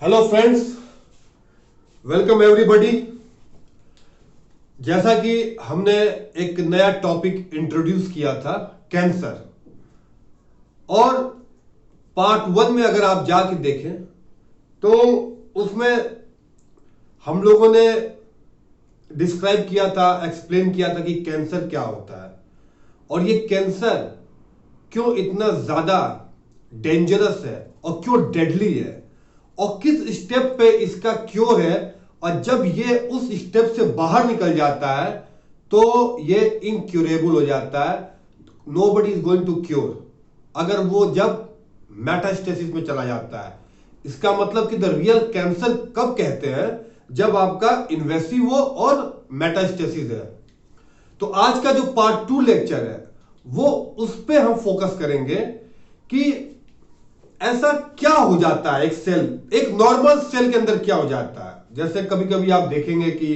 Hello friends, welcome everybody. जैसा कि हमने एक नया टॉपिक इंट्रोड्यूस किया था, कैंसर, और पार्ट 1 में अगर आप जाके देखें तो उसमें हम लोगों ने डिस्क्राइब किया था, एक्सप्लेन किया था कि कैंसर क्या होता है और ये कैंसर क्यों इतना ज्यादा डेंजरस है और क्यों डेडली है और किस स्टेप पे इसका क्योर है। और जब ये उस स्टेप से बाहर निकल जाता है तो ये इनक्यूरेबल हो जाता है। Nobody is going to cure. अगर वो जब मेटास्टेसिस में चला जाता है, इसका मतलब कि द रियल कैंसर कब कहते हैं, जब आपका इन्वेसिव हो और मेटास्टेसिस है। तो आज का जो पार्ट 2 लेक्चर है वो उस पे हम फोकस करेंगे कि ऐसा क्या हो जाता है, एक सेल, एक नॉर्मल सेल के अंदर क्या हो जाता है। जैसे कभी कभी आप देखेंगे कि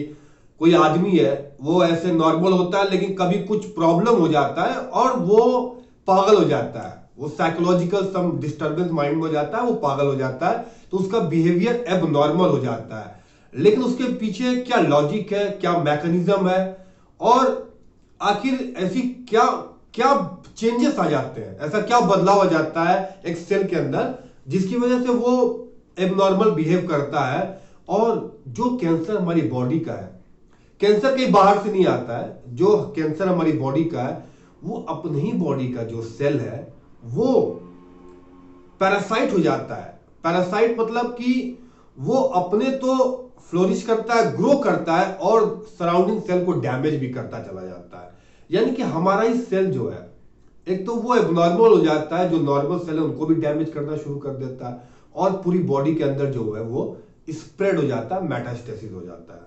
कोई आदमी है, वो ऐसे नॉर्मल होता है लेकिन कभी कुछ प्रॉब्लम हो जाता है और वो पागल हो जाता है, वो साइकोलॉजिकल सम डिस्टर्बेंस माइंड में हो जाता है, वो पागल हो जाता है, तो उसका बिहेवियर एब नॉर्मल हो जाता है। लेकिन उसके पीछे क्या लॉजिक है, क्या मैकेनिज्म है और आखिर ऐसी क्या क्या चेंजेस आ जाते हैं, ऐसा क्या बदलाव आ जाता है एक सेल के अंदर जिसकी वजह से वो एबनॉर्मल बिहेव करता है। और जो कैंसर हमारी बॉडी का है, कैंसर कहीं बाहर से नहीं आता है। जो कैंसर हमारी बॉडी का है वो अपने ही बॉडी का जो सेल है वो पैरासाइट हो जाता है। पैरासाइट मतलब कि वो अपने तो फ्लोरिश करता है, ग्रो करता है और सराउंडिंग सेल को डैमेज भी करता चला जाता है। यानी कि हमारा ही सेल जो है, एक तो वो एबनॉर्मल हो जाता है, जो नॉर्मल सेल है उनको भी डैमेज करना शुरू कर देता है और पूरी बॉडी के अंदर जो है वो स्प्रेड हो जाता है, मेटास्टेसिस हो जाता है।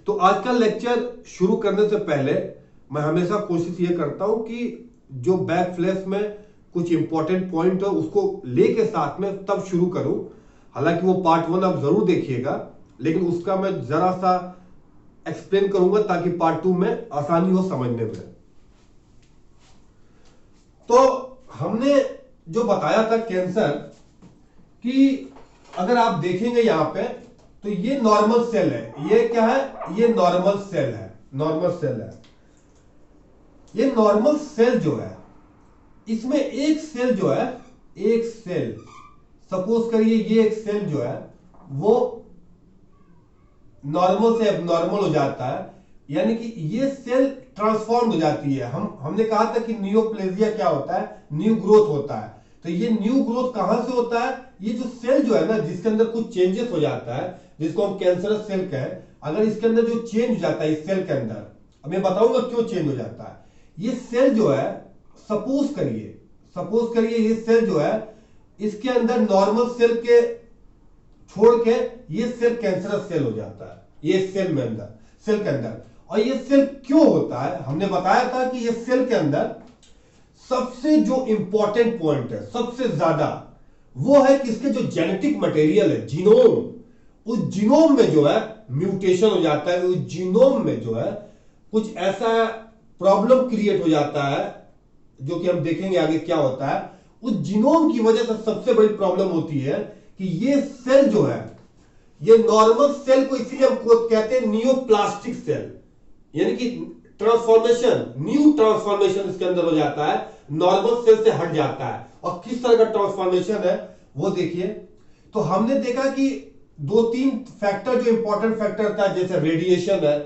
तो आज का लेक्चर शुरू करने से पहले मैं हमेशा कोशिश ये करता हूं कि जो बैक फ्लैश में कुछ इंपॉर्टेंट पॉइंट है उसको लेके साथ में तब शुरू करूं। हालांकि वो पार्ट 1 आप जरूर देखिएगा, लेकिन उसका मैं जरा सा एक्सप्लेन करूंगा ताकि पार्ट 2 में आसानी हो समझने में। तो हमने जो बताया था कैंसर कि अगर आप देखेंगे यहां पे तो ये नॉर्मल सेल है। ये क्या है? ये नॉर्मल सेल है, नॉर्मल सेल है। ये नॉर्मल सेल जो है, इसमें एक सेल जो है, एक सेल सपोज करिए ये एक सेल जो है वो नॉर्मल से एबनॉर्मल हो जाता है, यानी कि ये सेल ट्रांसफॉर्म हो जाती है। हमने कहा था कि नियोप्लेजिया क्या होता है? न्यू ग्रोथ होता है। तो ये न्यू ग्रोथ कहां से होता है? ये जो सेल जो है ना, जिसके अंदर कुछ चेंजेस हो जाता है, जिसको हम कैंसरस सेल कहें, अगर इसके अंदर जो चेंज हो जाता है इस सेल के अंदर, अब मैं बताऊंगा क्यों चेंज हो जाता है। ये सेल जो है, सपोज करिए ये सेल जो है, इसके अंदर नॉर्मल सेल के छोड़ के ये सेल कैंसरस सेल हो जाता है, ये सेल में अंदर, सेल के अंदर। और ये सेल क्यों होता है? हमने बताया था कि ये सेल के अंदर सबसे जो इंपॉर्टेंट पॉइंट है, सबसे ज्यादा, वो है कि इसके जो जेनेटिक मटेरियल है, जीनोम, उस जीनोम में जो है म्यूटेशन हो जाता है। उस जीनोम में जो है कुछ ऐसा प्रॉब्लम क्रिएट हो जाता है जो कि हम देखेंगे आगे क्या होता है। उस जीनोम की वजह से सबसे बड़ी प्रॉब्लम होती है कि ये सेल जो है, ये नॉर्मल सेल को इसीलिए हम कहते हैं नियोप्लास्टिक सेल, यानी कि ट्रांसफॉर्मेशन, न्यू ट्रांसफॉर्मेशन इसके अंदर हो जाता है, नॉर्मल सेल से हट जाता है। और किस तरह का ट्रांसफॉर्मेशन है वो देखिए। तो हमने देखा कि 2-3 फैक्टर जो इंपॉर्टेंट फैक्टर था, जैसे रेडिएशन है,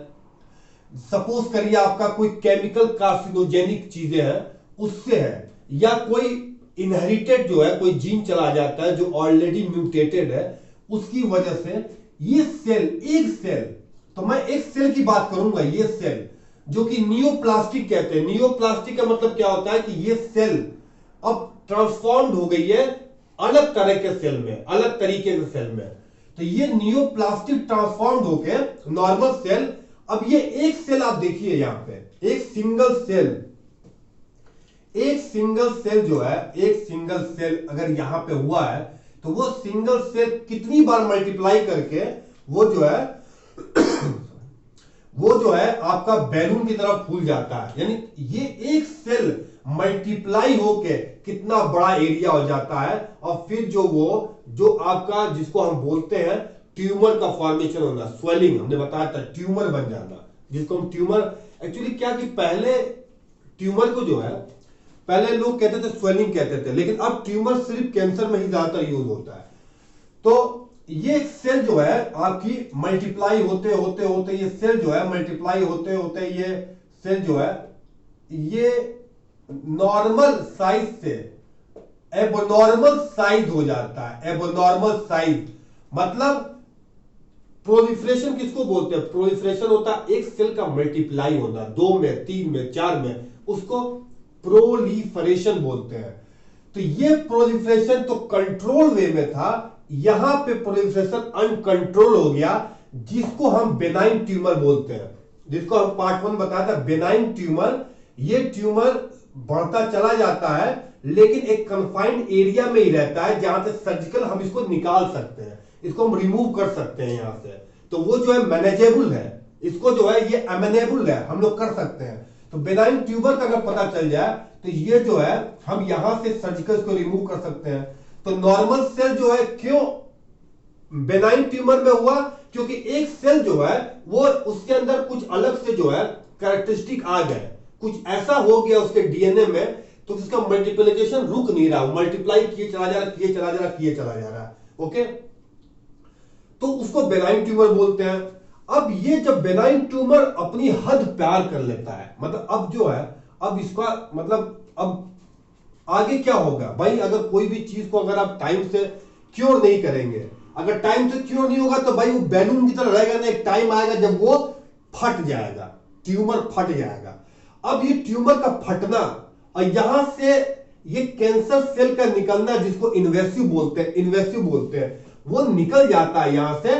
सपोज करिए आपका कोई केमिकल कार्सिनोजेनिक चीजें हैं उससे है, या कोई इनहेरिटेड जो है कोई जीन चला जाता है जो ऑलरेडी म्यूटेटेड है, उसकी वजह से ये सेल, एक सेल, तो मैं एक सेल की बात करूंगा, ये सेल जो कि नियोप्लास्टिक कहते हैं। नियोप्लास्टिक का मतलब क्या होता है कि ये सेल अब ट्रांसफॉर्म्ड हो गई है अलग तरह के सेल में, अलग तरीके के सेल में। तो ये नियोप्लास्टिक ट्रांसफॉर्म्ड होके नॉर्मल सेल, अब ये एक सेल आप देखिए यहां पे, एक सिंगल सेल, एक सिंगल सेल जो है, एक सिंगल सेल अगर यहां पे हुआ है तो वो सिंगल सेल कितनी बार मल्टीप्लाई करके वो जो है वो जो है आपका बैलून की तरह फूल जाता है। यानी ये एक सेल मल्टीप्लाई होके कितना बड़ा एरिया हो जाता है और फिर जो वो जो आपका जिसको हम बोलते हैं ट्यूमर का फॉर्मेशन होना, स्वेलिंग, हमने बताया था ट्यूमर बन जाना, जिसको हम ट्यूमर, एक्चुअली क्या कि पहले ट्यूमर को जो है पहले लोग कहते थे स्वेलिंग कहते थे, लेकिन अब ट्यूमर सिर्फ कैंसर में ही ज्यादातर यूज होता है। तो ये सेल जो है आपकी मल्टीप्लाई होते होते होते ये सेल जो है मल्टीप्लाई होते होते ये सेल जो है ये नॉर्मल साइज से एबनॉर्मल साइज हो जाता है। एबनॉर्मल साइज मतलब प्रोलिफरेशन किसको बोलते हैं? प्रोलिफरेशन होता है एक सेल का मल्टीप्लाई होना, 2 में 3 में 4 में, उसको प्रोलिफरेशन बोलते हैं। तो ये प्रोलिफरेशन तो कंट्रोल वे में था, यहां पे प्रोलिफरेशन अनकंट्रोल हो गया, जिसको हम बेनाइन ट्यूमर बोलते हैं, जिसको हम पार्ट 1 बताया था बेनाइन ट्यूमर। ये ट्यूमर बढ़ता चला जाता है लेकिन एक कंफाइंड एरिया में ही रहता है, जहां से सर्जिकल हम इसको निकाल सकते हैं, इसको हम रिमूव कर सकते हैं यहां से। तो वो जो है मैनेजेबल है, इसको जो है ये अमेनेबल है, हम लोग कर सकते हैं। तो बेनाइन ट्यूमर का अगर पता चल जाए तो ये जो है हम यहां से सर्जिकल को रिमूव कर सकते हैं। तो नॉर्मल सेल जो है क्यों बेनाइन ट्यूमर में हुआ? क्योंकि एक सेल जो है वो उसके अंदर कुछ अलग से जो है कैरेक्टरिस्टिक आ गए, कुछ ऐसा हो गया उसके डीएनए में, तो उसका मल्टीप्लिकेशन रुक नहीं रहा, मल्टीप्लाई किए चला जा रहा, किए चला जा रहा, किए चला जा रहा। ओके, तो उसको बेनाइन ट्यूमर बोलते हैं। अब ये जब बेनाइन ट्यूमर अपनी हद पार कर लेता है, मतलब अब जो है अब इसका मतलब अब आगे क्या होगा भाई? अगर कोई भी चीज को अगर आप टाइम से क्योर नहीं करेंगे, अगर टाइम से क्योर नहीं होगा तो भाई वो बैलून की तरह रहेगा ना, एक टाइम आएगा जब वो फट जाएगा, ट्यूमर फट जाएगा। अब ये ट्यूमर का फटना और यहां से ये कैंसर सेल का निकलना, जिसको इन्वेसिव बोलते हैं, वो निकल जाता है यहां से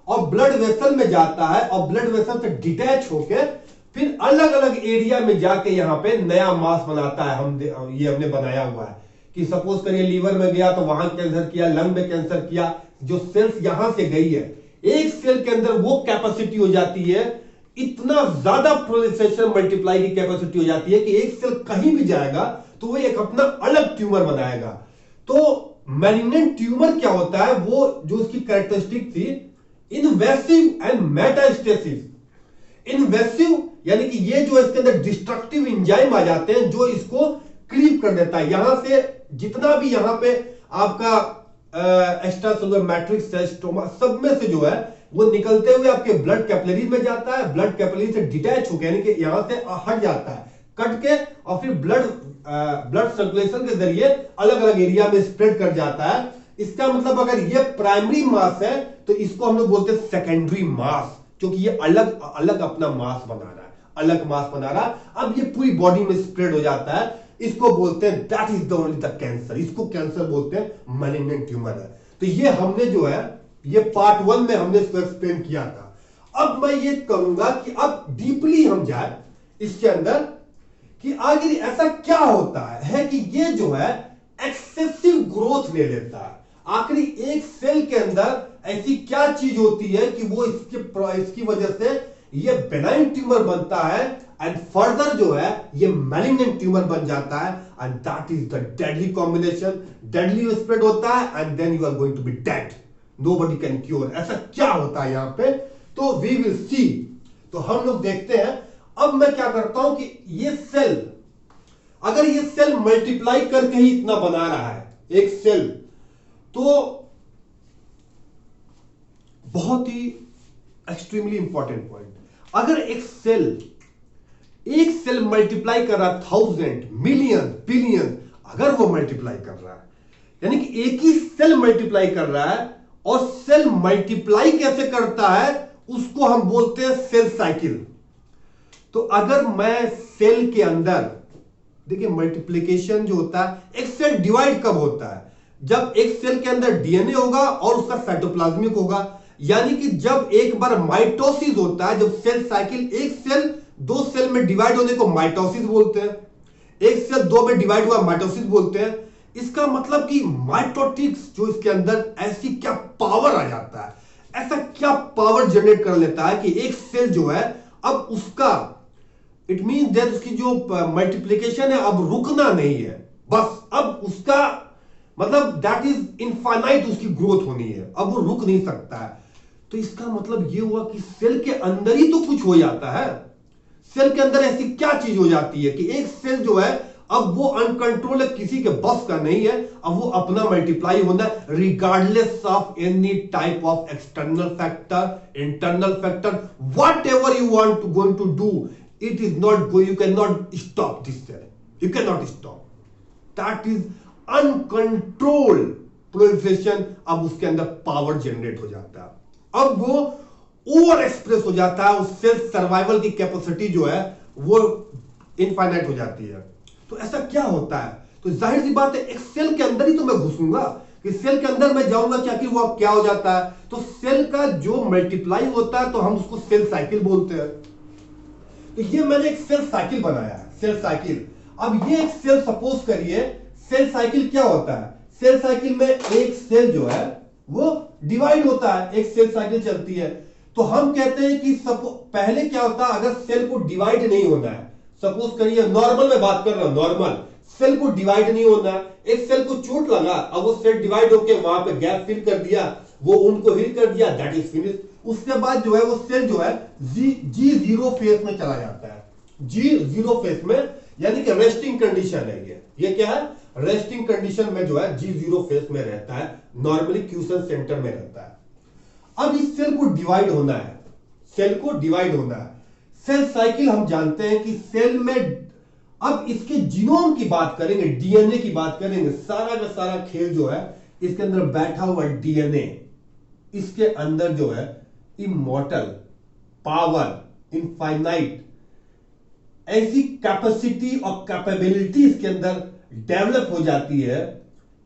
और ब्लड वेसल में जाता है, और ब्लड वेसल से डिटैच होकर फिर अलग अलग एरिया में जाके यहां पे नया मास बनाता है। हमने बनाया हुआ है कि सपोज करिए लीवर में गया तो वहां कैंसर किया, लंग में कैंसर किया, जो सेल्स यहां से गई है, एक सेल के अंदर वो कैपेसिटी हो जाती है, इतना ज्यादा प्रोलिफरेशन मल्टीप्लाई की कैपेसिटी हो जाती है कि एक सेल कहीं भी जाएगा तो वो एक अपना अलग ट्यूमर बनाएगा। तो मैलिग्नेंट ट्यूमर क्या होता है? वो जो उसकी कैरेक्टरिस्टिक थी इन्वेसिव एंड मेटास्टेसिस। इन्वेसिव यानी कि ये जो इसके अंदर डिस्ट्रक्टिव एंजाइम आ जाते हैं जो इसको क्लीव कर देता है, यहां से जितना भी यहां पे आपका एक्स्ट्रासेलुलर मैट्रिक्स है, स्टोमा, सब में से जो है वो निकलते हुए आपके ब्लड कैपिलरी में जाता है, ब्लड कैपिलरी से डिटैच होकर यानी कि यहां से हट जाता है कट के, और फिर ब्लड सर्कुलेशन के जरिए अलग अलग एरिया में स्प्रेड कर जाता है। इसका मतलब अगर ये प्राइमरी मास है तो इसको हम लोग बोलते हैं सेकेंडरी मास, क्योंकि ये अलग अलग अपना मास बना रहा है, अलग मास बना रहा है। अब ये पूरी बॉडी में स्प्रेड हो जाता है, इसको बोलते हैं that is the only the cancer, इसको कैंसर बोलते हैं, मैलिग्नेंट ट्यूमर है। तो ये हमने जो है ये पार्ट 1 में हमने इसको एक्सप्लेन किया था। अब मैं ये करूंगा कि अब डीपली हम जाए इसके अंदर कि आखिर ऐसा क्या होता है कि ये जो है एक्सेसिव ग्रोथ ले लेता है। आखिर एक सेल के अंदर ऐसी क्या चीज होती है कि वो इसकी वजह से ये बेनाइन ट्यूमर बनता है एंड फर्दर जो है ये मैलिग्नेंट ट्यूमर बन जाता है, and that is the deadly combination. Deadly spread होता है and then you are going to be dead, nobody can cure. ऐसा क्या होता है यहां पे? तो वी विल सी। तो हम लोग देखते हैं। अब मैं क्या करता हूं कि ये सेल, अगर ये सेल मल्टीप्लाई करके ही इतना बना रहा है एक सेल, तो बहुत ही एक्सट्रीमली इंपॉर्टेंट पॉइंट, अगर एक सेल मल्टीप्लाई कर रहा है 1000 मिलियन बिलियन, अगर वो मल्टीप्लाई कर रहा है यानी कि एक ही सेल मल्टीप्लाई कर रहा है, और सेल मल्टीप्लाई कैसे करता है उसको हम बोलते हैं सेल साइकिल। तो अगर मैं सेल के अंदर देखिए मल्टीप्लिकेशन जो होता है, एक सेल डिवाइड कब होता है? जब एक सेल के अंदर डीएनए होगा और उसका साइटोप्लाज्मिक होगा, यानी कि जब एक बार माइटोसिस होता है, जब सेल साइकिल, एक सेल 2 सेल में डिवाइड होने को माइटोसिस बोलते हैं, एक सेल 2 में डिवाइड हुआ माइटोसिस बोलते हैं। इसका मतलब कि माइटोटिक्स जो इसके अंदर ऐसी क्या पावर आ जाता है, ऐसा क्या पावर जनरेट कर लेता है कि एक सेल जो है अब उसका इट मीन दैट उसकी जो मल्टीप्लिकेशन है अब रुकना नहीं है, बस अब उसका मतलब दैट इज इनफाइनाइट उसकी ग्रोथ होनी है, अब वो रुक नहीं सकता है। तो इसका मतलब ये हुआ कि सेल के अंदर ही तो कुछ हो जाता है। सेल के अंदर ऐसी क्या चीज हो जाती है कि एक सेल जो है अब वो अनकंट्रोल है, किसी के बस का नहीं है, अब वो अपना मल्टीप्लाई होना है regardless of any type of external factor, internal factor, whatever you want to going to do, it is not go, you can not stop this cell, you can not stop, that is uncontrolled proliferation. अब उसके अंदर power generate हो जाता है, अब वो over express हो जाता है, उस सेल सर्वाइवल की कैपेसिटी जो है वो इनफाइनाइट हो जाती है। तो ऐसा क्या होता है? तो जाहिर सी बात है एक सेल के अंदर ही तो मैं घुसूंगा, कि सेल के अंदर मैं जाऊंगा कि आखिर वो क्या हो जाता है। तो सेल का जो मल्टीप्लाई होता है तो हम उसको सेल साइकिल बोलते हैं। तो ये मैंने एक सेल साइकिल बनाया है, सेल साइकिल। अब ये एक सेल सपोज करिए, सेल साइकिल क्या होता है? सेल साइकिल में एक सेल जो है वो डिवाइड होता है, एक सेल साइकिल चलती है। तो हम कहते हैं कि पहले क्या होता है, अगर सेल को डिवाइड नहीं होना है, सपोज करिए नॉर्मल में बात कर रहा हूं, नॉर्मल सेल को डिवाइड नहीं होना है, एक सेल को चोट लगा, अब वो सेल डिवाइड होकर वहां पे गैप फिल कर दिया, वो उनको हिल कर दिया, दैट इज फिनिश। उसके बाद जो है वो सेल जो है जी जीरो फेज में चला जाता है, जी जीरो फेज में, यानी कि रेस्टिंग कंडीशन है ये क्या है? रेस्टिंग कंडीशन में जो है जी जीरो फेज में रहता है, नॉर्मली क्यूशन सेंटर में रहता है। अब इस सेल को डिवाइड होना है, सेल को डिवाइड होना है। सेल साइकिल हम जानते हैं कि सेल में, अब इसके जीनोम की बात करेंगे, डीएनए की बात करेंगे, सारा का सारा खेल जो है इसके अंदर बैठा हुआ डीएनए, इसके अंदर जो है इमॉर्टल पावर इनफाइनाइट ऐसी कैपेसिटी और कैपेबिलिटी इसके अंदर डेवलप हो जाती है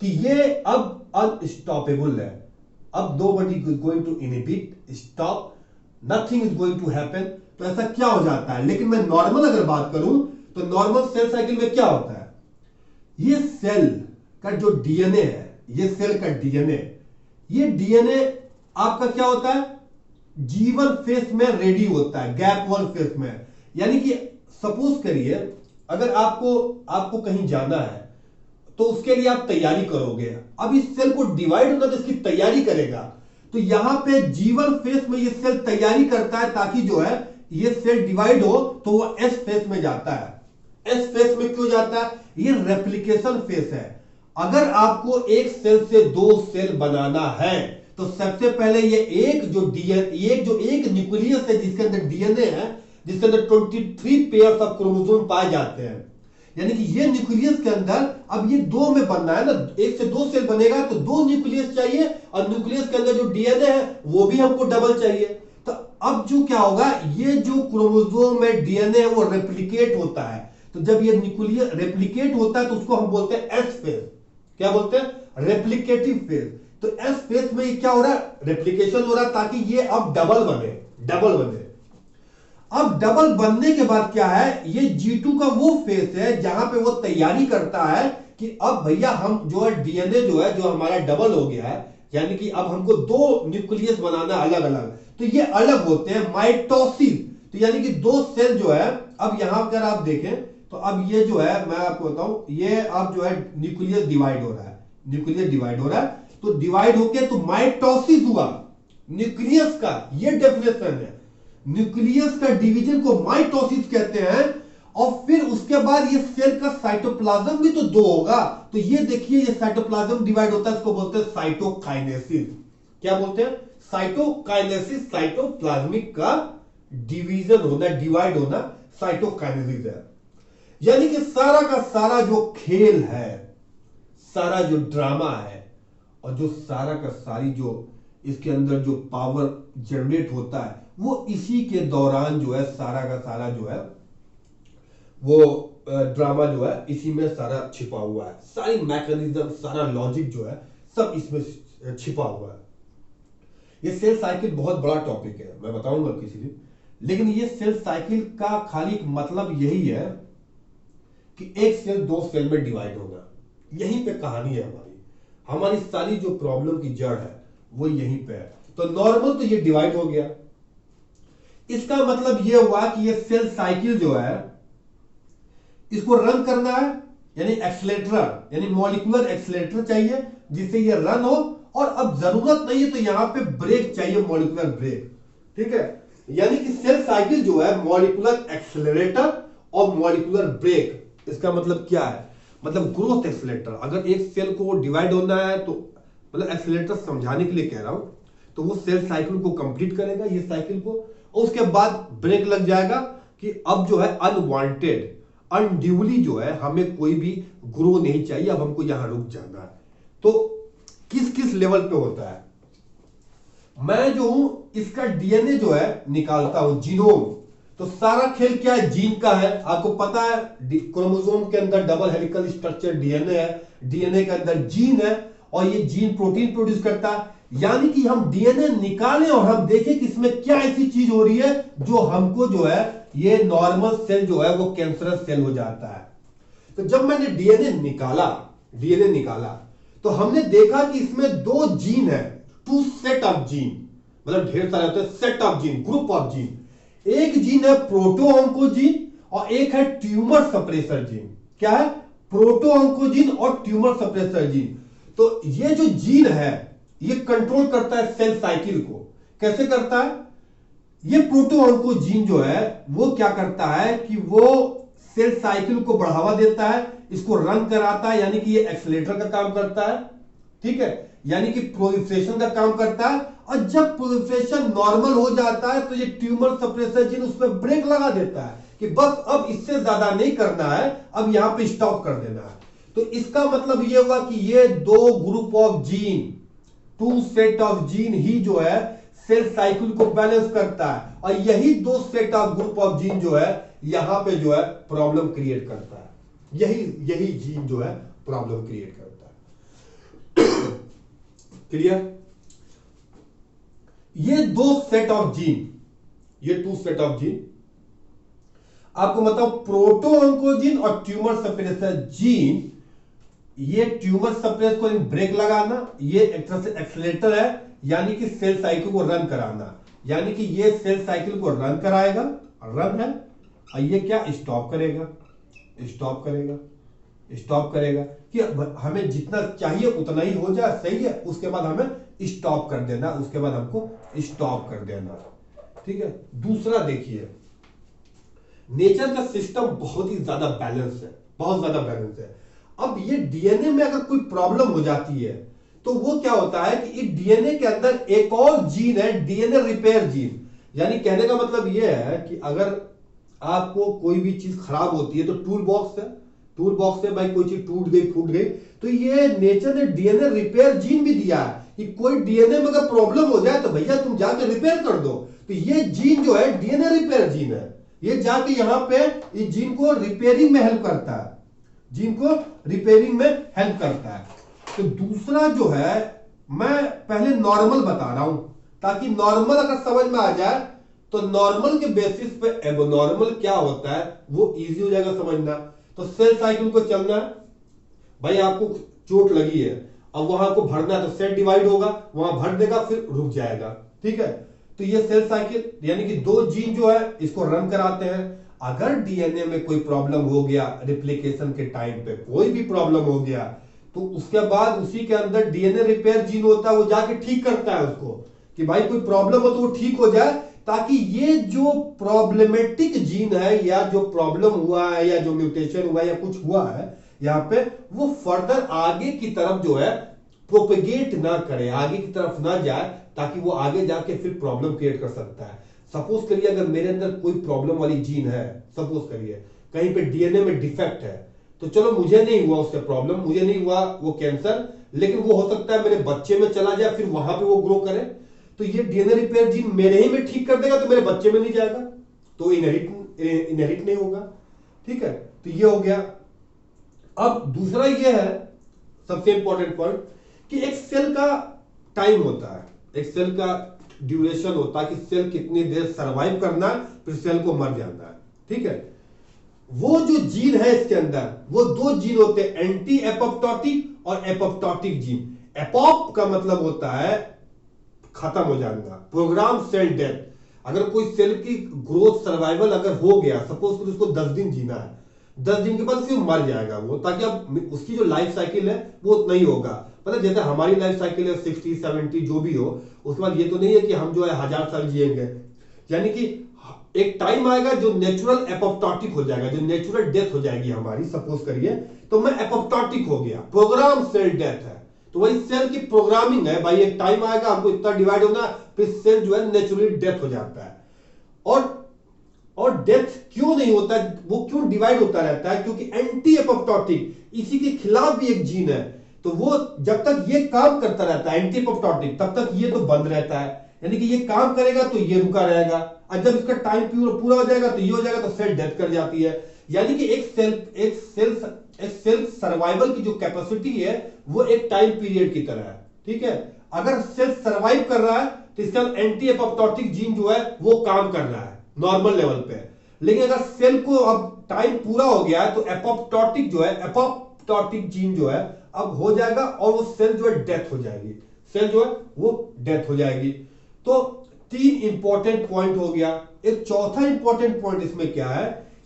कि ये अब अनस्टॉपेबल है। अब nobody is going to inhibit, stop, nothing is going to happen। तो ऐसा क्या हो जाता है? लेकिन मैं नॉर्मल अगर बात करूं तो नॉर्मल सेल साइकिल में क्या होता है, ये सेल का जो डीएनए है, ये सेल का डीएनए, ये डीएनए आपका क्या होता है? G1 फेस में रेडी होता है, गैप 1 फेस में। यानी कि सपोज करिए अगर आपको कहीं जाना है तो उसके लिए आप तैयारी करोगे। अब इस सेल को डिवाइड होगा तो इसकी तैयारी करेगा, तो यहां पे G1 फेस में ये सेल तैयारी करता है ताकि जो है ये सेल डिवाइड हो तो वो S फेस में जाता है। S फेस में क्यों जाता है? ये रेप्लिकेशन फेस है। अगर आपको एक सेल से दो सेल बनाना है तो सबसे पहले ये एक न्यूक्लियस है जिसके अंदर डीएनए है, जिसके अंदर 23 पेयर्स ऑफ क्रोमोसोम पाए जाते हैं, यानी कि ये न्यूक्लियस के अंदर अब ये दो में बनना है ना, एक से दो सेल बनेगा तो दो न्यूक्लियस चाहिए, और न्यूक्लियस के अंदर जो डीएनए है वो भी हमको डबल चाहिए। तो अब जो क्या होगा, ये जो क्रोमोसोम में डीएनए है वो रेप्लिकेट होता है। तो जब ये न्यूक्लियस रेप्लिकेट होता है तो उसको हम बोलते हैं एस फेज। क्या बोलते हैं? Replicative phase. तो एस फेज में ये क्या हो रहा है? रेप्लिकेशन हो रहा है ताकि ये अब डबल बने। अब डबल बनने के बाद क्या है, ये G2 का वो फेस है जहां पे वो तैयारी करता है कि अब भैया हम जो है डीएनए जो है जो हमारा डबल हो गया है, यानी कि अब हमको दो न्यूक्लियस बनाना अलग अलग, तो ये अलग होते हैं माइटोसिस। तो यानी कि दो सेल जो है, अब यहां अगर आप देखें तो अब ये जो है मैं आपको बताऊं, ये अब जो है न्यूक्लियस डिवाइड हो रहा है, न्यूक्लियस डिवाइड हो रहा है, तो डिवाइड होके तो माइटोसिस हुआ न्यूक्लियस का, ये डेफिनेशन है। न्यूक्लियस का डिवीजन को माइटोसिस कहते हैं। और फिर उसके बाद ये सेल का साइटोप्लाज्म भी तो दो होगा, तो ये देखिए ये साइटोप्लाज्म डिवाइड होता है, इसको बोलते हैं साइटोकाइनेसिस। क्या बोलते हैं? साइटोकाइनेसिस। साइटोप्लाज्मिक का डिवीजन होना, डिवाइड होना साइटोकाइनेसिस है। यानी कि सारा का सारा जो खेल है, सारा जो ड्रामा है, और जो सारा का सारी जो इसके अंदर जो पावर जनरेट होता है वो इसी के दौरान जो है सारा का सारा जो है वो ड्रामा जो है इसी में सारा छिपा हुआ है। सारी मैकेनिज्म, सारा लॉजिक जो है सब इसमें छिपा हुआ है। ये सेल साइकिल बहुत बड़ा टॉपिक है, मैं बताऊंगा किसी दिन, लेकिन ये सेल साइकिल का खाली एक मतलब यही है कि एक सेल दो सेल में डिवाइड होगा। यहीं पे कहानी है हमारी सारी जो प्रॉब्लम की जड़ है वो यहीं पे है। तो नॉर्मल तो ये डिवाइड हो गया, इसका मतलब ये हुआ कि ये सेल साइकिल जो है इसको रन करना है, यानी एक्सेलेरेटर, यानी मॉलिक्यूलर एक्सेलेरेटर चाहिए जिससे ये रन हो, और अब जरूरत नहीं है तो यहां पे ब्रेक चाहिए, मॉलिक्यूलर ब्रेक। ठीक है, यानी कि सेल साइकिल जो है मॉलिक्यूलर एक्सेलरेटर और मॉलिक्यूलर ब्रेक। इसका मतलब क्या है? मतलब ग्रोथ एक्सेलरेटर। अगर एक सेल को डिवाइड होना है तो मतलब एक्सेलरेटर समझाने के लिए कह रहा हूं, तो वो सेल साइकिल को कंप्लीट करेगा, ये साइकिल को, और उसके बाद ब्रेक लग जाएगा कि अब जो है अनवांटेड, अनड्यूली जो है हमें कोई भी ग्रो नहीं चाहिए, अब हमको यहां रुक जाना है। तो किस किस लेवल पे होता है? मैं जो हूं इसका डीएनए जो है निकालता हूं, जीनोम। तो सारा खेल क्या है? जीन का है। आपको पता है क्रोमोसोम के अंदर डबल हेलिकल स्ट्रक्चर डीएनए है, डीएनए के अंदर जीन है, और ये जीन प्रोटीन प्रोड्यूस करता है। यानी कि हम डीएनए निकालें और हम देखें कि इसमें क्या ऐसी चीज हो रही है जो हमको जो है ये नॉर्मल सेल जो है वो कैंसरस सेल हो जाता है। तो जब मैंने डीएनए निकाला तो हमने देखा कि इसमें दो जीन है, टू सेट ऑफ जीन, मतलब ढेर सारे होते हैं, set of gene, group of gene. एक जीन है प्रोटोऑन्कोजीन और एक है ट्यूमर सप्रेसर जीन। क्या है? प्रोटोऑन्कोजीन और ट्यूमर सप्रेसर जीन। तो ये जो जीन है ये कंट्रोल करता है सेल साइकिल को। कैसे करता है? ये प्रोटोऑन्कोजीन जो है वो क्या करता है कि वो सेल साइकिल को बढ़ावा देता है, इसको रन कराता है, यानी कि ये एक्सेलेरेटर का काम करता है। ठीक है, यानी कि प्रोलिफरेशन का काम करता है। और जब प्रोलिफरेशन नॉर्मल हो जाता है तो ये ट्यूमर सप्रेसर जीन उस पर ब्रेक लगा देता है कि बस अब इससे ज्यादा नहीं करना है, अब यहां पे स्टॉप कर देना है। तो इसका मतलब यह हुआ कि ये दो group of gene, two set of gene ही जो है सेल साइकिल को बैलेंस करता है, और यही दो set of group of gene जो है यहां पे जो है प्रॉब्लम क्रिएट करता है। यही जीन जो है प्रॉब्लम क्रिएट करता है। क्लियर? ये दो सेट ऑफ जीन, ये टू सेट ऑफ जीन, आपको मतलब प्रोटोऑन्कोजीन और ट्यूमर सप्रेसर जीन, ये ट्यूमर सप्रेस को ब्रेक लगाना, ये एक तरह से एक्सेलेरेटर है, यानी कि सेल साइकिल को रन कराना। यानी कि ये सेल साइकिल को रन कराएगा, रन है, और ये क्या? स्टॉप करेगा, स्टॉप करेगा, स्टॉप करेगा कि हमें जितना चाहिए उतना ही हो जाए, सही है, उसके बाद हमें स्टॉप कर देना, उसके बाद हमको स्टॉप कर देना। ठीक है, दूसरा देखिए, नेचर का सिस्टम बहुत ही ज्यादा बैलेंस है, बहुत ज्यादा बैलेंस है। अब ये डीएनए में अगर कोई प्रॉब्लम हो जाती है तो वो क्या होता है कि इस डीएनए के अंदर एक और जीन है, डीएनए रिपेयर जीन। यानी कहने का मतलब ये है कि अगर आपको कोई भी चीज खराब होती है तो टूल बॉक्स है, टूल बॉक्स से भाई कोई चीज टूट गई, फूट गई, तो ये नेचर ने डीएनए रिपेयर जीन भी दिया है कि कोई डीएनए में अगर प्रॉब्लम हो जाए तो भैया तुम जाके रिपेयर कर दो। तो ये जीन जो है डीएनए रिपेयर जीन है, ये जाके यहां पे इस जीन को रिपेयरिंग में हेल्प करता है, जीन को रिपेयरिंग में हेल्प करता है। तो दूसरा जो है, मैं पहले नॉर्मल बता रहा हूं ताकि नॉर्मल अगर समझ में आ जाए तो नॉर्मल के बेसिस पे एबनॉर्मल क्या होता है वो इजी हो जाएगा समझना। तो सेल साइकिल को चलना है, भाई आपको चोट लगी है, अब वहां को भरना है तो सेल डिवाइड होगा, वहां भर देगा, फिर रुक जाएगा। ठीक है, तो ये सेल साइकिल यानी कि दो जीन जो है इसको रन कराते हैं। अगर डीएनए में कोई प्रॉब्लम हो गया, रिप्लिकेशन के टाइम पे कोई भी प्रॉब्लम हो गया, तो उसके बाद उसी के अंदर डीएनए रिपेयर जीन होता है, वो जाके ठीक करता है उसको कि भाई कोई प्रॉब्लम हो तो वो ठीक हो जाए, ताकि ये जो प्रॉब्लमेटिक जीन है या जो प्रॉब्लम हुआ है या जो म्यूटेशन हुआ है या कुछ हुआ है यहां पे, वो फर्दर आगे की तरफ जो है प्रोपेगेट ना करे, आगे की तरफ ना जाए, ताकि वो आगे जाके फिर प्रॉब्लम क्रिएट कर सकता है। सपोज करिए अगर मेरे अंदर कोई प्रॉब्लम वाली जीन है, सपोज करिए कहीं पे डीएनए में डिफेक्ट है, तो चलो मुझे नहीं हुआ उससे प्रॉब्लम, मुझे नहीं हुआ वो कैंसर, लेकिन वो हो सकता है मेरे बच्चे में चला जाए, फिर वहां पे वो ग्रो करे, तो ये डीएनए रिपेयर जीन मेरे ही में ठीक कर देगा, तो मेरे बच्चे में नहीं जाएगा, तो इनहेरिट नहीं होगा। ठीक है, तो ये हो गया। अब दूसरा ये है सबसे इंपॉर्टेंट पॉइंट कि एक सेल का टाइम होता है, एक सेल का ड्यूरेशन होता है कि सेल कितनी देर सरवाइव करना है, फिर सेल को मर जाना है। ठीक है, वो जो जीन है इसके अंदर, वो दो जीन होते हैं, एंटी एपोप्टोटिक और एपोप्टोटिक जीन। एपोप का मतलब होता है खत्म हो जाना, प्रोग्राम सेल डेथ। अगर कोई सेल की ग्रोथ सर्वाइवल अगर हो गया, सपोज उसको 10 दिन जीना है, 10 दिन के बाद फिर मर जाएगा वो, ताकि अब उसकी जो लाइफ साइकिल है वो नहीं होगा। मतलब जैसे हमारी लाइफ साइकिल है 60-70 जो भी हो, उसके बाद ये तो नहीं है कि हम जो है 1000 साल जिएंगे। यानी कि एक टाइम आएगा जो नेचुरल एपोप्टोटिक हो जाएगा, जो नेचुरल डेथ हो जाएगी हमारी। सपोज करिए तो मैं एपोप्टोटिक हो गया, प्रोग्राम सेल डेथ है, तो वही सेल की प्रोग्रामिंग है भाई। एक टाइम आएगा हमको इतना डिवाइड होना, फिर सेल जो है नेचुरली डेथ हो जाता है। और डेथ क्यों नहीं होता, वो क्यों डिवाइड होता रहता है? क्योंकि एंटी एपोप्टोटिक इसी के खिलाफ भी एक जीन है, तो वो जब तक ये काम करता रहता है एंटी एपोप्टोटिक, तब तक ये तो बंद रहता है। यानी कि ये काम करेगा तो ये रुका रहेगा, और जब इसका टाइम पूरा हो जाएगा तो ये हो जाएगा, तो सेल डेथ कर जाती है। यानी कि एक सेल सर्वाइवल की जो कैपेसिटी है वो एक टाइम पीरियड की तरह है, ठीक है। अगर सेल सर्वाइव कर रहा है तो इसका एंटी एपोप्टोटिक जीन जो है वो काम कर रहा है नॉर्मल लेवल पे। लेकिन अगर सेल को अब टाइम पूरा हो गया है तो एपोप्टोटिक जीन जो है अब हो जाएगा, और वो सेल जो है डेथ हो जाएगी, सेल जो है वो डेथ हो जाएगी। तो 3 इंपॉर्टेंट पॉइंट हो गया। एक चौथा इंपॉर्टेंट पॉइंट इसमें क्या है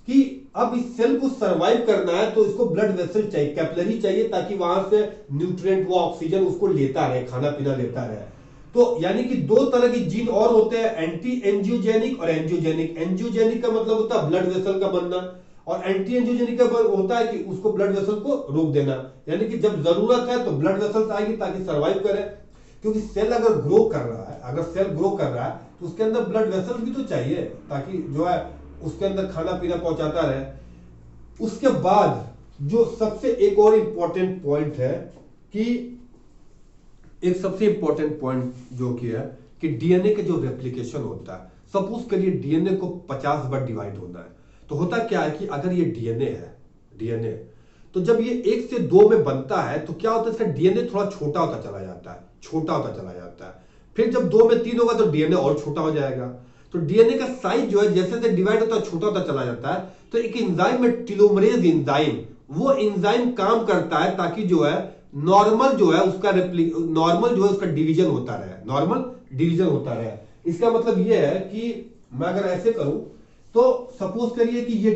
कि अब इस सेल को सरवाइव करना है तो इसको ब्लड वेसल चाहिए, कैपिलरी चाहिए, ताकि वहां से न्यूट्रिएंट वो ऑक्सीजन उसको लेता रहे, खाना पीना लेता रहे। तो यानी कि 2 तरह के जीन और होते हैं, एंटी एंजियोजेनिक और एंजियोजेनिक। एंजियोजेनिक का मतलब होता है ब्लड वेसल का बनना, और एंटी एंजियोजेनिक का होता है कि उसको ब्लड वेसल को रोक देना। यानी कि जब जरूरत है तो ब्लड वेसल्स आएगी ताकि सरवाइव करे, क्योंकि सेल अगर ग्रो कर रहा है, तो उसके अंदर ब्लड वेसल भी तो चाहिए, ताकि जो है उसके अंदर खाना पीना पहुंचाता रहे। उसके बाद जो सबसे एक और इंपॉर्टेंट पॉइंट है कि एक सबसे इंपॉर्टेंट पॉइंट जो कि है कि डीएनए का जो रेप्लिकेशन होता है, सपोज करिए डीएनए को 50 बार डिवाइड होना है, तो होता क्या है कि अगर ये डीएनए तो जब ये 1 से 2 में बनता है तो क्या होता है, इसका डीएनए थोड़ा छोटा होता चला जाता है। फिर जब 2 में 3 होगा तो डीएनए और छोटा हो जाएगा। तो डीएनए का साइज जो है जैसे जैसे डिवाइड होता है छोटा होता चला जाता है। तो एक एंजाइम है टेलोमरेज एंजाइम, वो एंजाइम काम करता है ताकि जो है नॉर्मल जो है उसका डिवीजन होता रहे। इसका मतलब ये है कि मैं अगर ऐसे करूं तो सपोज करिए कि ये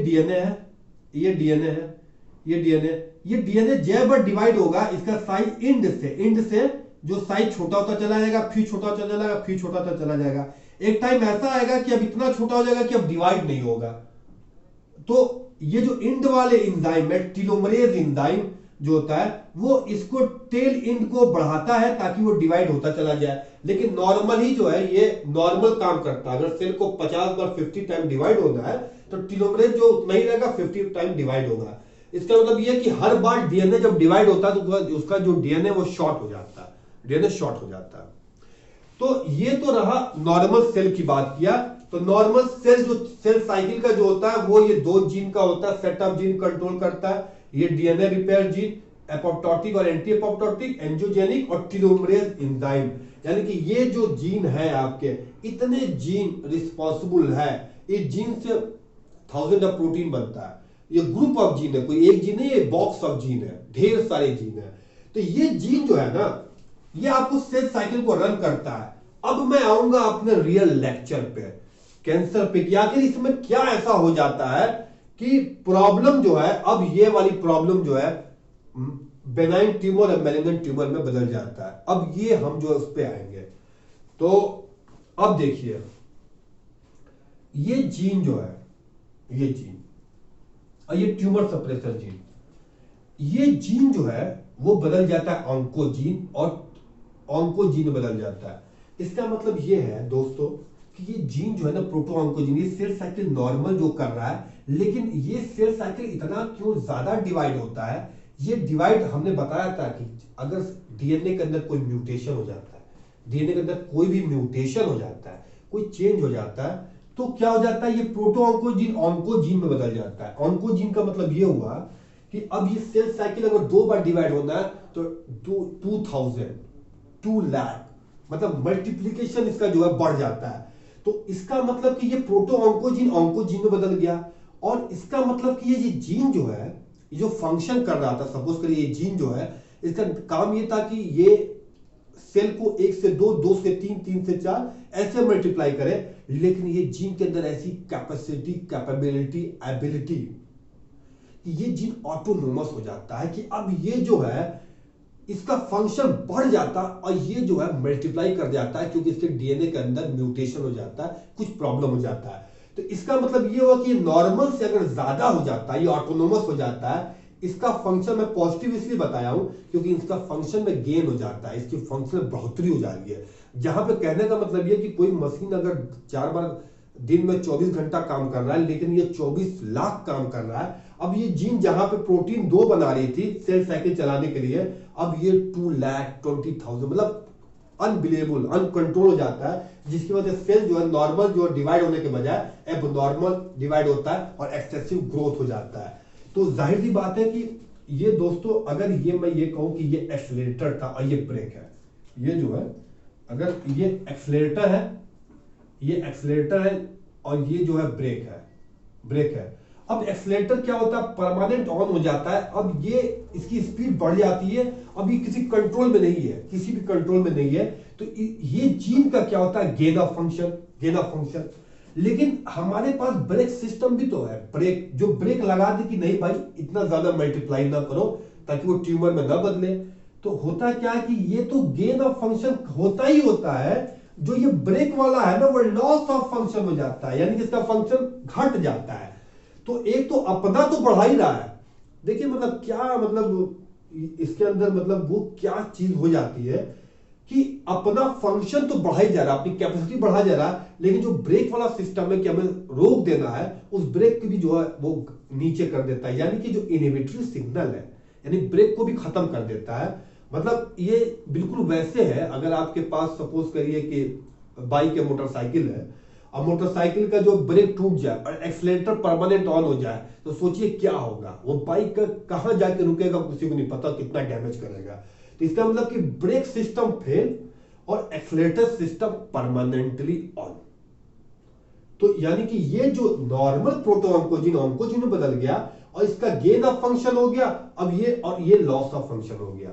डीएनए जब बार डिवाइड होगा इसका साइज इंड से जो साइज छोटा होता चला जाएगा, फिर छोटा होता चला जाएगा। एक टाइम ऐसा आएगा कि अब इतना छोटा हो जाएगा कि अब डिवाइड नहीं होगा। तो ये जो इंड वाले एंजाइम है, टेलोमरेज एंजाइम जो होता है, वो इसको टेल इंड को बढ़ाता है ताकि वो डिवाइड होता चला जाए। लेकिन नॉर्मल ही जो है ये नॉर्मल काम करता है। अगर सेल को 50 बार 50 टाइम डिवाइड होना है तो टेलोमरेज जो उतना ही रहेगा, 50 टाइम डिवाइड होगा। इसका मतलब ये कि हर बार डीएनए जब डिवाइड होता है तो उसका जो डीएनए वो शॉर्ट हो जाता है। तो ये तो रहा नॉर्मल सेल की बात किया। तो नॉर्मल सेल जो सेल साइकिल का जो होता है वो ये 2 जीन का होता है, सेट ऑफ जीन कंट्रोल करता है। ये डीएनए रिपेयर जीन, एपोप्टोटिक और एंटी एपोप्टोटिक, एंजियोजेनिक और टेलोमरेज एंजाइम। यानी कि ये जो जीन है आपके, इतने जीन रिस्पॉन्सिबल है। इस जीन से 1000 ऑफ प्रोटीन बनता है। ये ग्रुप ऑफ जीन है, कोई एक जीन नहीं, ये बॉक्स ऑफ जीन है, ढेर सारे जीन है। तो ये जीन जो है ना, ये आपको सेल साइकिल को रन करता है। अब मैं आऊंगा अपने रियल लेक्चर पे, कैंसर पे, कि आखिर इसमें क्या ऐसा हो जाता है कि प्रॉब्लम जो है, अब ये वाली प्रॉब्लम जो है बेनाइन ट्यूमर और मैलिग्नेंट ट्यूमर में बदल जाता है। अब ये हम जो है उस पे आएंगे। तो अब देखिए, ये जीन जो है, ये जीन और ये ट्यूमर सप्रेसर जीन, ये जीन जो है वो बदल जाता है ऑन्कोजीन, और ऑन्कोजीन बदल जाता है। इसका मतलब ये है दोस्तों कि ये जीन जो है ना, प्रोटो ऑन्कोजीन, ये सेल साइकिल नॉर्मल जो कर रहा है, लेकिन ये सेल साइकिल इतना क्यों ज्यादा डिवाइड होता है? ये डिवाइड हमने बताया था कि अगर डीएनए के अंदर कोई म्यूटेशन हो जाता है, डीएनए के अंदर कोई भी म्यूटेशन हो जाता है, कोई चेंज हो जाता है, तो क्या हो जाता है, ये प्रोटो ऑन्कोजीन ऑन्कोजीन में बदल जाता है। ऑन्कोजीन का मतलब ये हुआ कि अब ये सेल साइकिल अगर 2 बार डिवाइड होना है तो 2 लाख, मतलब मल्टीप्लीकेशन इसका जो है बढ़ जाता है। तो इसका मतलब कि ये प्रोटो ऑन्कोजीन में बदल गया। और इसका मतलब कि ये जीन जो है, ये जो फंक्शन कर रहा था, सपोज करिए ये जीन जो है, इसका काम ये था कि ये सेल को 1 से 2, 2 से 3, 3 से 4 ऐसे मल्टीप्लाई करे। लेकिन ये जीन के अंदर ऐसी कैपेसिटी, कैपेबिलिटी, एबिलिटी, कि ये जीन ऑटोनोमस हो जाता है, कि अब ये जो है इसका फंक्शन बढ़ जाता है और ये जो है मल्टीप्लाई कर जाता है, क्योंकि इसके डीएनए के अंदर म्यूटेशन हो जाता है, कुछ प्रॉब्लम हो जाता है। तो इसका मतलब ये हुआ कि नॉर्मल से अगर ज्यादा हो जाता है, ये ऑटोनोमस हो जाता है, इसका फंक्शन मैं पॉजिटिव इसलिए बताया हूं क्योंकि इसका फंक्शन में गेन हो जाता है, इसकी फंक्शन में बढ़ोतरी हो जाती है। जहां पे कहने का मतलब ये कि कोई मशीन अगर 4 बार दिन में 24 घंटा काम कर रहा है, लेकिन ये 24 लाख काम कर रहा है। अब ये जीन जहां पे प्रोटीन 2 बना रही थी सेल साइकिल चलाने के लिए, अब ये 2,20,000 मतलब अनबिलीवेबल, अनकंट्रोल हो जाता है, जिसकी वजह से सेल जो है नॉर्मल जो डिवाइड होने के बजाय अब नॉर्मल डिवाइड होता है और एक्सेसिव ग्रोथ हो जाता है। तो जाहिर सी बात है कि ये दोस्तों, अगर ये मैं ये कहूं कि ये एक्सेलरेटर था और ये ब्रेक है, ये जो है अगर ये एक्सेलरेटर है, ये एक्सेलरेटर है और ये जो है ब्रेक है। अब एक्सेलरेटर क्या होता है, परमानेंट ऑन हो जाता है। अब ये इसकी स्पीड बढ़ जाती है, अब ये किसी कंट्रोल में नहीं है, किसी भी कंट्रोल में नहीं है। तो ये जीन का क्या होता है, गेन ऑफ फंक्शन। लेकिन हमारे पास ब्रेक सिस्टम भी तो है, ब्रेक जो ब्रेक लगा दे कि नहीं भाई इतना ज्यादा मल्टीप्लाई ना करो ताकि वो ट्यूमर में ना बदले। तो होता क्या है कि ये तो गेन ऑफ फंक्शन होता ही होता है, जो ये ब्रेक वाला है ना वो लॉस ऑफ फंक्शन हो जाता है, यानी कि इसका फंक्शन घट जाता है। तो एक तो अपना तो बढ़ा ही रहा है, देखिए मतलब क्या, मतलब इसके अंदर मतलब वो क्या चीज हो जाती है कि अपना फंक्शन तो बढ़ा ही जा रहा है, अपनी कैपेसिटी बढ़ा जा रहा है, लेकिन जो ब्रेक वाला सिस्टम है कि हमें रोक देना है, उस ब्रेक की भी जो है वो नीचे कर देता है, यानी कि जो इनहिबिटरी सिग्नल है यानी ब्रेक को भी खत्म कर देता है। मतलब ये बिल्कुल वैसे है, अगर आपके पास सपोज करिए कि बाइक या मोटरसाइकिल है, अब मोटरसाइकिल का जो ब्रेक टूट जाए और एक्सीलरेटर परमानेंट ऑन हो जाए, तो सोचिए क्या होगा, वो बाइक का कहां जाके रुकेगा किसी को नहीं पता, कितना डैमेज करेगा। तो इसका मतलब कि ब्रेक सिस्टम फेल और एक्सीलरेटर सिस्टम परमानेंटली ऑन। तो यानी कि ये जो नॉर्मल प्रोटोऑन्कोजीन ऑन्कोजीन में बदल गया और इसका गेन ऑफ फंक्शन हो गया, अब ये लॉस ऑफ फंक्शन हो गया।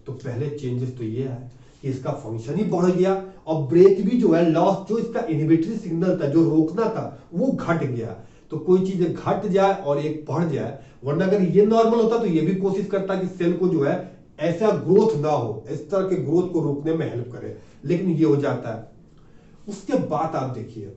तो पहले चेंजेस तो ये है कि इसका फंक्शन ही बढ़ गया और ब्रेक भी जो है लॉस, जो इसका इनहिबिटरी सिग्नल था जो रोकना था वो घट गया। तो कोई चीज घट जाए और एक बढ़ जाए, वरना अगर ये नॉर्मल होता तो ये भी कोशिश करता कि सेल को जो है ऐसा ग्रोथ ना हो, इस तरह के ग्रोथ को रोकने में हेल्प करे, लेकिन ये हो जाता है। उसके बाद आप देखिए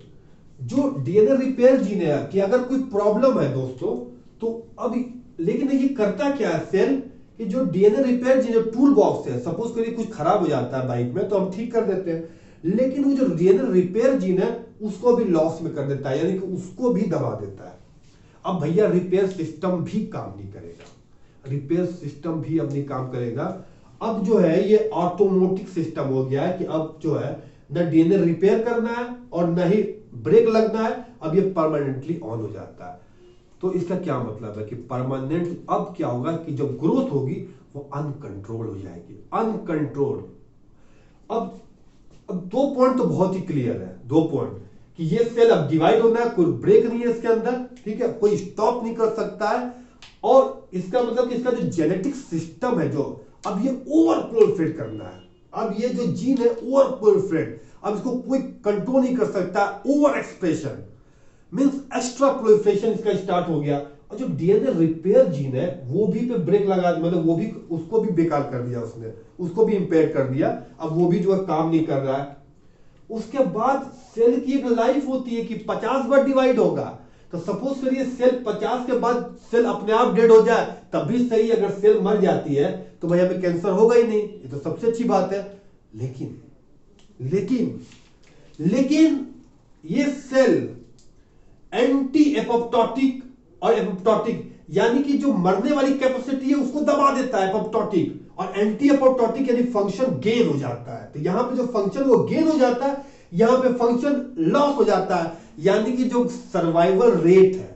जो डीएनए रिपेयर जीन है कि अगर कोई प्रॉब्लम है दोस्तों, तो अभी लेकिन ये करता क्या है सेल कि जो DNA repair gene tool box है, सपोज करिए कुछ खराब हो जाता है बाइक में तो हम ठीक कर देते हैं, लेकिन वो जो डीएनए रिपेयर जीन है उसको भी लॉस में कर देता है, यानी कि उसको भी दबा देता है। अब भैया रिपेयर सिस्टम भी काम नहीं करेगा, रिपेयर सिस्टम भी अब नहीं काम करेगा। अब जो है ये ऑटोमेटिक सिस्टम हो गया है कि अब जो है न डीएनए रिपेयर करना है और न ही ब्रेक लगना है, अब ये परमानेंटली ऑन हो जाता है। तो इसका क्या मतलब है कि परमानेंट, अब क्या होगा कि जब ग्रोथ होगी वो अनकंट्रोल हो जाएगी, अनकंट्रोल। अब 2 पॉइंट तो बहुत ही क्लियर है, 2 पॉइंट कि ये सेल अब डिवाइड होना है, कोई ब्रेक नहीं है इसके अंदर, ठीक है, कोई स्टॉप नहीं कर सकता है। और इसका मतलब कि इसका जो जेनेटिक सिस्टम है जो अब ये ओवर प्रोलिफरेट करना है, अब ये जो जीन है ओवर प्रोलिफरेट, अब इसको कोई कंट्रोल नहीं कर सकता, over expression means extra proliferation इसका स्टार्ट हो गया। और जो डीएनए रिपेयर जीन है वो भी पे ब्रेक लगा, मतलब वो भी उसको भी बेकार कर दिया उसने, उसको भी इंपेयर कर दिया, अब वो भी जो है काम नहीं कर रहा है। उसके बाद सेल की एक लाइफ होती है कि 50 बार डिवाइड होगा, तो सपोज करिए सेल 50 के बाद सेल अपने आप डेड हो जाए तब भी सही, अगर सेल मर जाती है तो भाई हमें कैंसर होगा ही नहीं, ये तो सबसे अच्छी बात है। लेकिन लेकिन लेकिन ये सेल एंटी एपोप्टोटिक और एपोप्टोटिक यानी कि जो मरने वाली कैपेसिटी है उसको दबा देता है एपोप्टोटिक, और एंटी एपोप्टोटिक यानी फंक्शन गेन हो जाता है। तो यहां पे जो फंक्शन वो गेन हो जाता है, यहां पे फंक्शन लॉस हो जाता है, यानी कि जो सर्वाइवल रेट है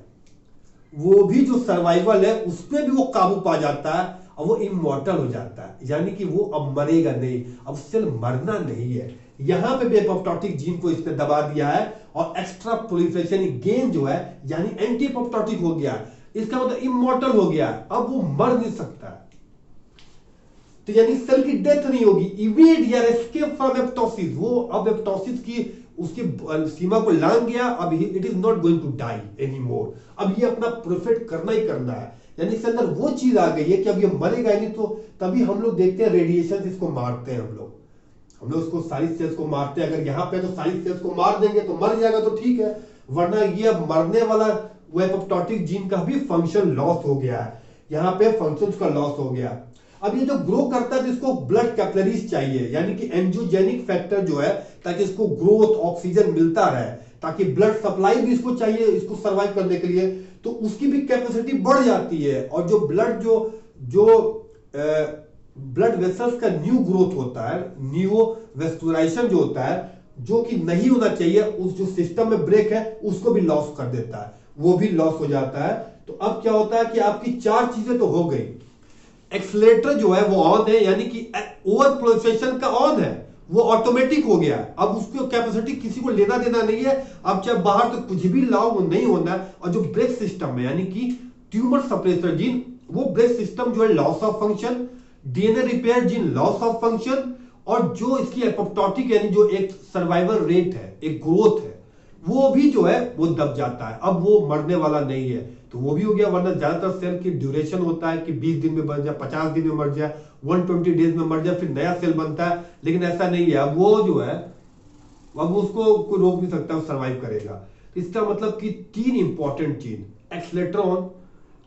वो भी, जो सर्वाइवल है उस पर भी वो काबू पा जाता है और वो इमॉर्टल हो जाता है, यानी कि वो अब मरेगा नहीं, अब सेल मरना नहीं है। यहां पे भी एपोप्टोटिक जीन को इसने दबा दिया है और एक्स्ट्रा प्रोलिफरेशन गेन जो है यानी एंटी एपोप्टोटिक हो गया, इसका मतलब इमॉर्टल हो गया, अब वो मर नहीं सकता। तो यानी सेल की डेथ नहीं होगी, इवेड या एस्केप फ्रॉम एपोप्टोसिस, वो अब एपोप्टोसिस की उसकी सीमा को लांग गया, अब it is not going to die any more, अब ये अपना प्रोफिट करना ही करना है। यानी इसके अंदर वो चीज आ गई है कि अब ये मरेगा ही नहीं, तो तभी हम लोग देखते हैं रेडिएशन इसको मारते हैं हम लोग उसको सारी सेल्स को मारते हैं। अगर यहाँ पे तो सारी सेल्स को मार देंगे तो मर जाएगा तो ठीक है, वरना ये अब मरने वाला वो एपोप्टोटिक जीन का भी फंक्शन लॉस हो गया है, यहाँ पे फंक्शन का लॉस हो गया। अब ये जो ग्रो करता है तो इसको ब्लड कैपिलरीज चाहिए, यानी कि एंजियोजेनिक फैक्टर जो है, ताकि इसको ग्रोथ ऑक्सीजन मिलता रहे, ताकि ब्लड सप्लाई भी इसको चाहिए इसको सर्वाइव करने के लिए, तो उसकी भी कैपेसिटी बढ़ जाती है। और जो ब्लड जो ब्लड वेसल्स का न्यू ग्रोथ होता है, न्यू वेस्कुलाइजेशन जो होता है, जो कि नहीं होना चाहिए, उस जो सिस्टम में ब्रेक है उसको भी लॉस कर देता है, वो भी लॉस हो जाता है। तो अब क्या होता है कि आपकी चार चीजें तो हो गई। एक्सीलरेटर जो है वो ऑन है, यानी कि ओवर प्रोसेशन का ऑन है, वो ऑटोमेटिक हो गया। अब उसकी कैपेसिटी किसी को लेना देना नहीं है, अब चाहे बाहर तो कुछ भी लाओ वो नहीं होना है। और जो ब्रेक सिस्टम है, यानी कि ट्यूमर सप्रेसर जीन, वो ब्रेक सिस्टम जो है loss of function, DNA repair gene loss of function, और जो इसकी एपोप्टोटिक यानी जो एक सर्वाइवल रेट है, एक ग्रोथ है, वो भी जो है वो दब जाता है। अब वो मरने वाला नहीं है, तो वो भी हो गया। वरना ज्यादातर सेल की ड्यूरेशन होता है कि 20 दिन में मर जाए, 50 दिन में मर जाए, 120 डेज में मर जाए, फिर नया सेल बनता है। लेकिन ऐसा नहीं है, अब वो जो है अब उसको कोई रोक नहीं सकता, वो सर्वाइव करेगा। इसका मतलब कि तीन इंपॉर्टेंट चीज, accelerator on,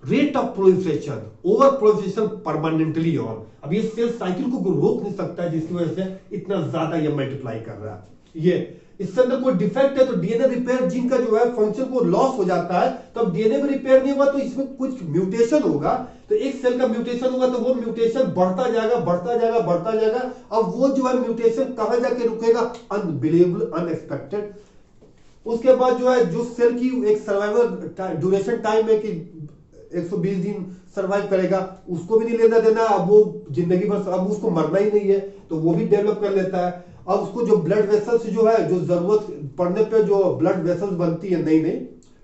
rate of proliferation, over proliferation permanently on. अब ये सेल साइकिल को रोक नहीं सकता है, जिसकी वजह से इतना ज्यादा ये मल्टीप्लाई कर रहा है। ये इसके अंदर कोई डिफेक्ट है तो डीएनए रिपेयर जीन का जो है फंक्शन को लॉस हो जाता है, तो अब डीएनए में रिपेयर नहीं हुआ तो इसमें कुछ म्यूटेशन होगा, तो एक सेल का म्यूटेशन होगा तो वो म्यूटेशन बढ़ता जाएगा बढ़ता जाएगा बढ़ता जाएगा। अब वो जो है म्यूटेशन कहां जाके रुकेगा, अनबिलीवेबल, अनएक्सपेक्टेड। उसके बाद जो है जो सेल की एक सर्वाइवल ड्यूरेशन टाइम है कि 120 दिन सर्वाइव करेगा, उसको भी नहीं लेना देना, अब वो जिंदगी भर, अब उसको मरना ही नहीं है, तो वो भी डेवलप कर लेता है। अब उसको जो ब्लड वेसल्स जो है, जो जरूरत पड़ने पे जो ब्लड वेसल्स बनती है, नई नई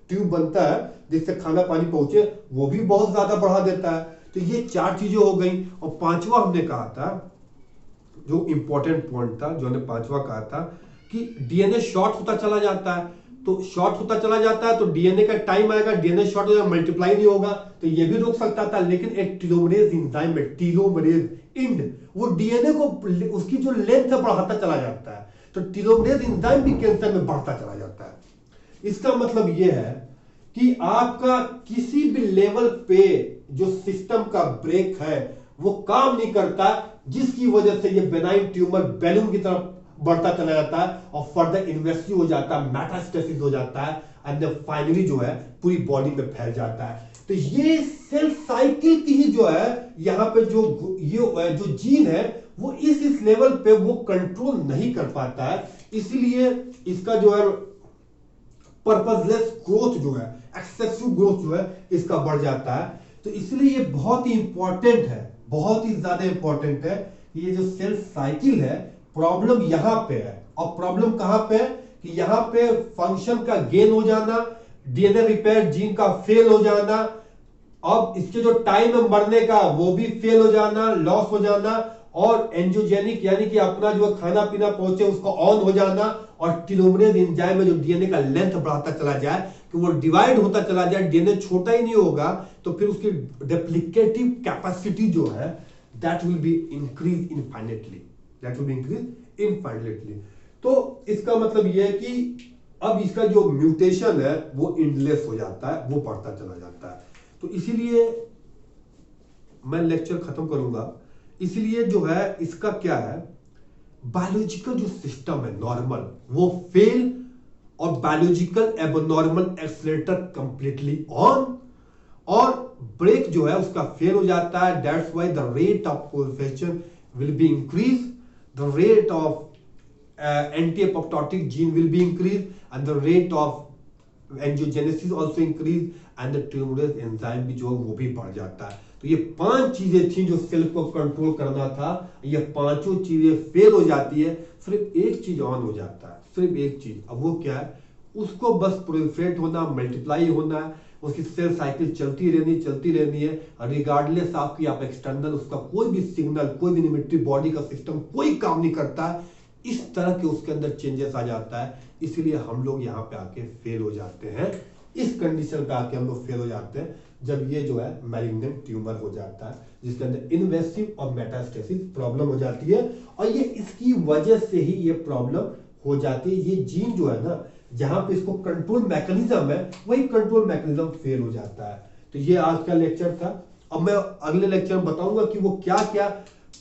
ट्यूब बनता है जिससे खाना पानी पहुंचे, वो भी बहुत ज्यादा बढ़ा देता है। तो ये चार चीजें हो गई। और पांचवा हमने कहा था, जो इंपॉर्टेंट पॉइंट था, जो हमने पांचवा कहा था कि डीएनए शॉर्ट होता चला जाता है, तो शॉर्ट होता चला जाता है तो डीएनए का टाइम आएगा, डीएनए शॉर्ट हो जाएगा, मल्टीप्लाई नहीं होगा, तो ये भी रोक सकता था। लेकिन एक टीलोमरेज एंजाइम है, टीलोमरेज इंड, वो डीएनए को उसकी जो लेंथ है बढ़ाता चला जाता है, तो टीलोमरेज एंजाइम भी कैंसर में बढ़ता चला जाता है। इसका मतलब यह है कि आपका किसी भी लेवल पे जो सिस्टम का ब्रेक है वो काम नहीं करता, जिसकी वजह से ये बेनाइन ट्यूमर बैलून की तरफ बढ़ता चला जाता है और फर्दर इन्वेस्टिव हो जाता है, मेटास्टेसिस हो जाता है, एंड फाइनली जो है पूरी बॉडी में फैल जाता है। तो ये सेल साइकिल की ही जो है यहाँ पे जो जीन है वो इस लेवल पे वो कंट्रोल नहीं कर पाता है, इसलिए इसका जो है पर्पसलेस ग्रोथ जो है, एक्सेसिव ग्रोथ जो है इसका बढ़ जाता है। तो इसलिए ये बहुत ही इंपॉर्टेंट है, बहुत ही ज्यादा इंपॉर्टेंट है। ये जो सेल साइकिल है, प्रॉब्लम यहां पे है, और प्रॉब्लम कहां पे है कि यहां पे फंक्शन का गेन हो जाना, डीएनए रिपेयर जीन का फेल हो जाना, अब इसके जो टाइम है मरने का वो भी फेल हो जाना, लॉस हो जाना, और एंजियोजेनिक यानी कि अपना जो खाना पीना पहुंचे उसको ऑन हो जाना, और टीलोमरेज एंजाइम में जो डीएनए का लेंथ बढ़ाता चला जाए कि वो डिवाइड होता चला जाए, डीएनए छोटा ही नहीं होगा, तो फिर उसकी रेप्लिकेटिव कैपेसिटी जो है that will be increase infinitely, that will be increase infinitely. तो इसका मतलब यह है कि अब इसका जो म्यूटेशन है वो इंडलेस हो जाता है, वो बढ़ता चला जाता है। तो इसीलिए मैं लेक्चर खत्म करूंगा। इसलिए जो है इसका क्या है, बायोलॉजिकल जो सिस्टम है नॉर्मल वो फेल, और biological abnormal accelerator completely on, और ब्रेक जो है उसका फेल हो जाता है। That's why the rate of proliferation will be increase, the rate of anti-apoptotic gene will be increased, and the rate of angiogenesis also increase, and the telomerase enzyme भी जो है वो भी बढ़ जाता है। तो ये पांच चीजें थी जो सेल को कंट्रोल करना था, ये पांचों चीजें फेल हो जाती है, सिर्फ एक चीज ऑन हो जाता है, सिर्फ एक चीज। अब वो क्या है, उसको बस प्रोलिफरेट होना, मल्टीप्लाई होना है, उसकी सेल साइकिल चलती रहनी है, रिगार्डलेस ऑफ कि आप एक्सटर्नल उसका कोई भी सिग्नल, कोई भी इनहिबिटरी बॉडी का सिस्टम कोई काम नहीं करता है, इस तरह के उसके अंदर चेंजेस आ जाता है। इसलिए हम लोग यहाँ पे आके फेल हो जाते हैं, इस कंडीशन पे आके हम लोग फेल हो जाते हैं। जब ये जो है मैलिग्नेंट ट्यूमर हो जाता है, जिसके अंदर इन्वेसिव और मेटास्टेसिस प्रॉब्लम हो जाती है। और ये इसकी वजह से ही ये प्रॉब्लम हो जाती है। ये जीन जो है ना, जहां पे इसको कंट्रोल मैकेनिज्म है, वही कंट्रोल मैकेनिज्म फेल हो जाता है। तो ये आज का लेक्चर था। अब मैं अगले लेक्चर में बताऊंगा कि वो क्या क्या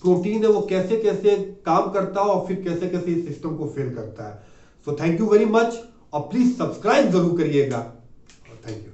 प्रोटीन है, वो कैसे कैसे काम करता है और फिर कैसे कैसे इस सिस्टम को फेल करता है। So thank you very much, और प्लीज सब्सक्राइब जरूर करिएगा। Thank you.